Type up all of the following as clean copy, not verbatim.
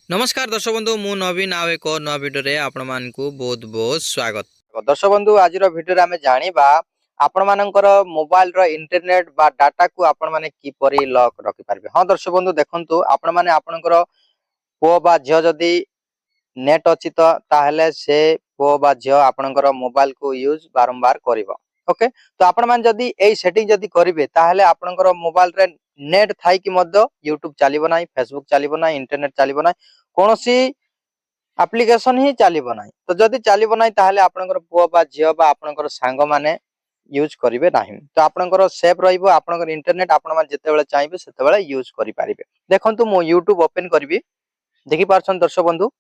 नमस्कार दर्शक बंधु मु नवीन आउ एक नवा वीडियो रे आपण मानकु बहुत बहुत स्वागत। दर्शक बंधु आज वीडियो रे आमे जानिबा आपण मानकर मोबाइल रो इंटरनेट बा डाटा को आपण माने की परि लॉक रखि पारबे। हां दर्शक बंधु देखंतु आपण माने आपणकर पो बा झियो जदी नेट अछि तो ताहले से पो बा झियो आपणकर मोबाइल को यूज बारंबार करिवो। ओके तो आपण मान जदी एई सेटिंग जदी करिवे ताहले आपणकर मोबाइल रे नेट थाई कि मध्य यूट्यूब चलिबो नाही, फेसबुक चलिबो नाही, इंटरनेट चलिबो नाही, कोनोसी एप्लिकेशन ही चलिबो नाही। तो जदी चलिबो नाही ताहले आपणकर पुओ बा झियो बा आपणकर सांग माने यूज करिवे नाही। तो आपणकर सेफ रहिबो, आपणकर इंटरनेट आपण मान जते बेले चाहिबे सेते बेले यूज करि पारिबे। देखंतु मो यूट्यूब ओपन करबी, देखि पारछन दर्शक बंधु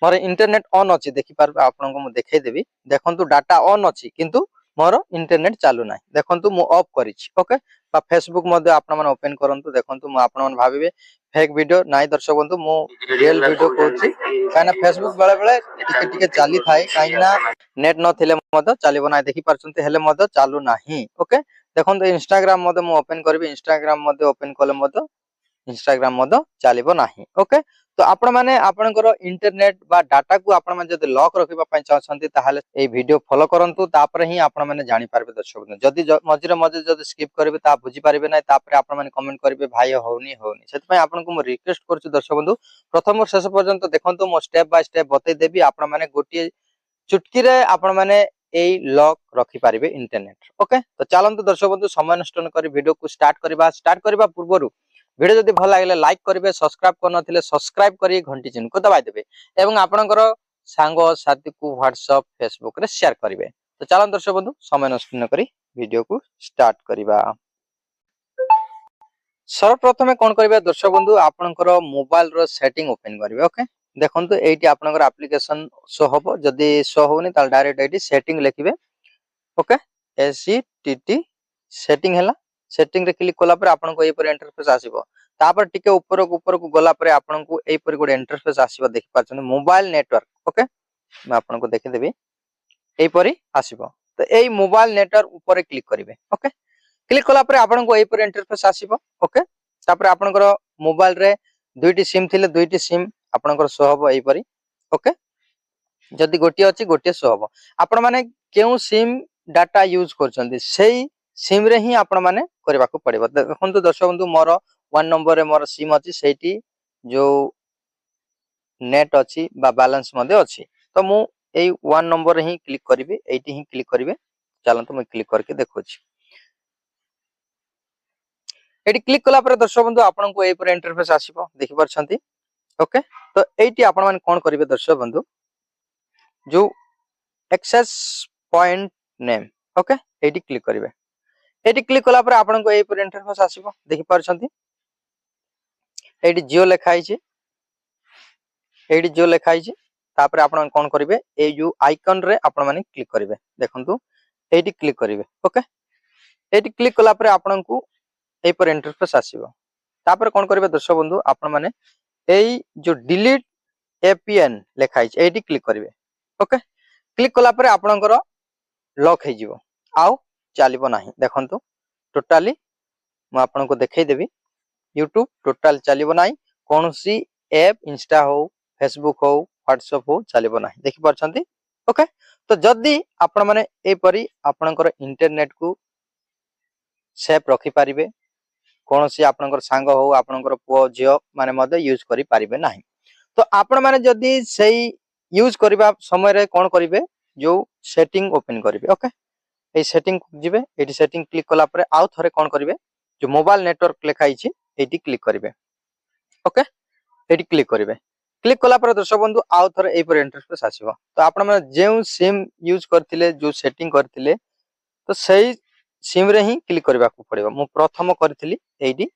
मोर इंटरनेट ऑन अछि, देखि पारबे आपनको मु देखाई देबी। देखंतु डाटा ऑन अछि किंतु मोर इंटरनेट चालू नाही। देखंतु मु ऑफ करिछि। ओके बा फेसबुक मध्ये आपण मान ओपन करंतु। देखंतु मु आपण मान भाबिबे फेक वीडियो नाही दर्शक बंधु, मु रियल वीडियो कहूछि काना फेसबुक बेले बेले टिके टिके चाली थाए काइना नेट नथिले मधे चलिबो नाही। देखि पारछन्ते हेले मधे चालू नाही। ओके देखंतु इंस्टाग्राम मधे मु ओपन करबी, इंस्टाग्राम मधे ओपन कले मधे इंस्टाग्राम मधे चलिबो नाही। ओके तो आपण माने आपनकर इंटरनेट बा डाटा को आपण माने जदि लॉक रखिबा पय चाहछन्ती ताहाले ए वीडियो फॉलो करंतु, तापर ही आपण माने जानि पारबे दर्शक बंधु। जदि मझिरे मझिरे जदि स्किप करबे ता बुझी पारबे नाही, तापर आपण माने कमेंट करबे भाई होउनी होउनी। सेत पय आपनको मु रिक्वेस्ट करछु दर्शक बंधु प्रथम और शेष पर्यंत देखंतु, मो स्टेप बाय स्टेप बतै देबी। आपण माने गोटी चुटकी रे आपण माने एई लॉक रखि पारिबे इंटरनेट। ओके तो चलंतु दर्शक बंधु समय नष्ट न करी वीडियो को स्टार्ट करबा पूर्वरु वीडियो जदि भल लागले लाइक करिवे, सब्सक्राइब करनथिले सब्सक्राइब करी घंटी चिन्ह को दबाइ देबे एवं आपनकर सांग साथी को व्हाट्सएप फेसबुक रे शेयर करिवे। तो चलन दर्शक बंधु समय नष्ट न करी वीडियो को स्टार्ट करिबा। सर्वप्रथमे कोन करिवे दर्शक बंधु आपनकर मोबाइल रो सेटिंग ओपन करिवे। ओके देखंतु एठी आपनकर एप्लीकेशन शो होबो, जदि शो होनी ताल डायरेक्ट एठी सेटिंग लिखिबे। ओके SETT सेटिंग हैला, सेटिंग रे क्लिक कोला पर आपनको ए पर इंटरफेस आसीबो। तापर टिके ऊपर को गोला पर आपनको ए पर गोटे इंटरफेस आसीबो, देखि पाछन मोबाइल नेटवर्क। ओके मैं आपनको देखि देबी ए परी आसीबो। तो एई मोबाइल नेटवर्क ऊपर क्लिक करिवे। ओके क्लिक कोला पर आपनको ए पर इंटरफेस आसीबो। ओके तापर आपनकर मोबाइल रे दुईटी सिम थिले दुईटी सिम आपनकर शो होबो ए परी। ओके जदि गोटी अछि गोटी शो होबो। आपण माने केउ सिम डाटा यूज करछन्ती सेही सिम रे ही आपण माने करबा को पड़िबो। देखंतु दर्शक बंधु मोर 1 नंबर रे मोर सिम अछि, सेठी जो नेट अछि बा बैलेंस मध्ये अछि। तो मु एई 1 नंबर रे ही क्लिक करिवे, एठी ही क्लिक करिवे। चलंतु मैं क्लिक करके देखोछि। एठी क्लिक कला पर दर्शक बंधु आपनको ए पर इंटरफेस आसीबो, देखि परछन्ती। ओके तो एठी आपण माने कोन करिवे दर्शक बंधु जो एक्सेस पॉइंट नेम। ओके एठी क्लिक करिवे। एठी क्लिक कला पर आपनको ए पर इंटरफेस आसीबो, देखि परछन्ती। एठी जियो लेखा आइछि, एठी जियो लेखा आइछि। तापर आपण कोन करिवे ए जो आइकन रे आपण माने क्लिक करिवे। देखंतु एठी क्लिक करिवे। ओके एठी क्लिक कला पर आपनको ए पर इंटरफेस आसीबो। तापर कोन करिवे दर्शक बंधु आपण माने एई जो डिलीट एपीएन लेखा आइछि एठी क्लिक करिवे। ओके क्लिक कला पर आपणकर लॉक हे जिवो, आउ चलिबो नाही। देखंतु टोटली म आपनको देखाई देबी यूट्यूब टोटल चलिबो नाही, कोनोसी ऐप इंस्टा हो, फेसबुक हो, व्हाट्सएप हो चलिबो नाही। देखि परछन्ती। ओके तो जदी आपण माने ए परी आपणकर इंटरनेट को सेफ रखि पारिबे, कोनोसी आपणकर सांग हो, आपणकर पुओ झियो माने मधे यूज करि पारिबे नाही। तो आपण माने जदी सेही यूज करबा समय रे कोन करिवे जो सेटिंग ओपन करिवे। ओके ए सेटिंग जिवे, एटी सेटिंग क्लिक कला पर आउ थरे कोन करिवे जो मोबाइल नेटवर्क लेखा आइछि एटी क्लिक करिवे। ओके एटी क्लिक करिवे। क्लिक कला पर दर्शक बंधु आउ थरे ए पर इंटरफेस आसीबो। तो आपण माने जेउ सिम यूज करथिले जो सेटिंग करथिले तो सही सिम रे ही क्लिक करबा को पड़िबो। मु प्रथम करथिली एटी,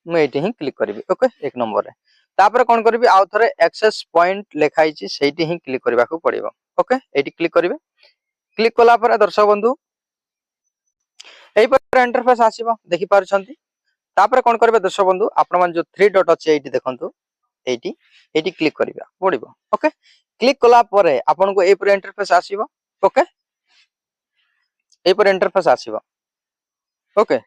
मु एटी ही क्लिक करिवे। ओके एक नंबर रे तापर कोन करिवे आउ थरे एक्सेस पॉइंट लेखा आइछि सेठी ही क्लिक करबा को पड़िबो। ओके एटी क्लिक करिवे। क्लिक कला पर दर्शक बंधु एई पर इंटरफेस आसीबो, देखि पारछन्ती। तापर कोन करिवे दर्शक बंधु आपण मान जो 3 डॉट अछि एटी देखंतु एटी एटी क्लिक करिबा पड़िबो। ओके क्लिक कला परे आपनको एई पर इंटरफेस आसीबो। ओके एई पर इंटरफेस आसीबो। ओके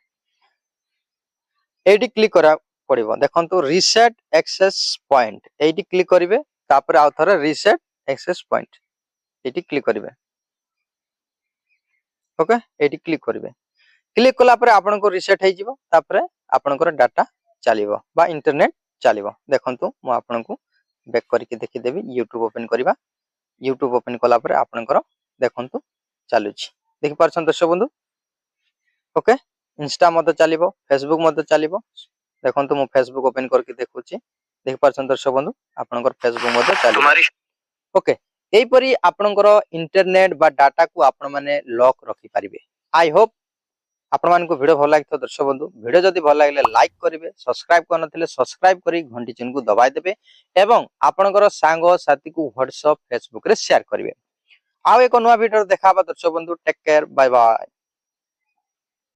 एटी क्लिक करा पड़िबो देखंतु रीसेट एक्सेस पॉइंट एटी क्लिक करिवे तापर आउ थरे रीसेट एक्सेस पॉइंट एटी क्लिक करिवे ओके एटी क्लिक करिवे क्लिक कला परे आपन को रीसेट हे जिवो तापर आपन को डाटा चलिबो बा इंटरनेट चलिबो देखंतु मु आपन को बैक करके देखि देबी YouTube ओपन करबा YouTube ओपन कला परे आपन को देखंतु चालुछि देखि परछन दर्शक बंधु ओके इंस्टा मते चलिबो फेसबुक मते चलिबो देखंतु मु फेसबुक ओपन करके देखुछि देखि परछन दर्शक बंधु आपन को फेसबुक मते चलिबो ओके एई परी आपन को इंटरनेट बा डाटा को आपन माने लॉक रखि परिबे आई होप आपण मान को वीडियो भल लागितो दर्शक बंधु वीडियो जदि भल लागले लाइक करिवे सब्सक्राइब करनथिले सब्सक्राइब करी घंटी चिन्ह को दबाइ देबे एवं आपनकर सांग साथी को व्हाट्सएप फेसबुक रे शेयर करिवे आउ एक नवा वीडियो देखाबा दर्शक बंधु टेक केयर बाय बाय।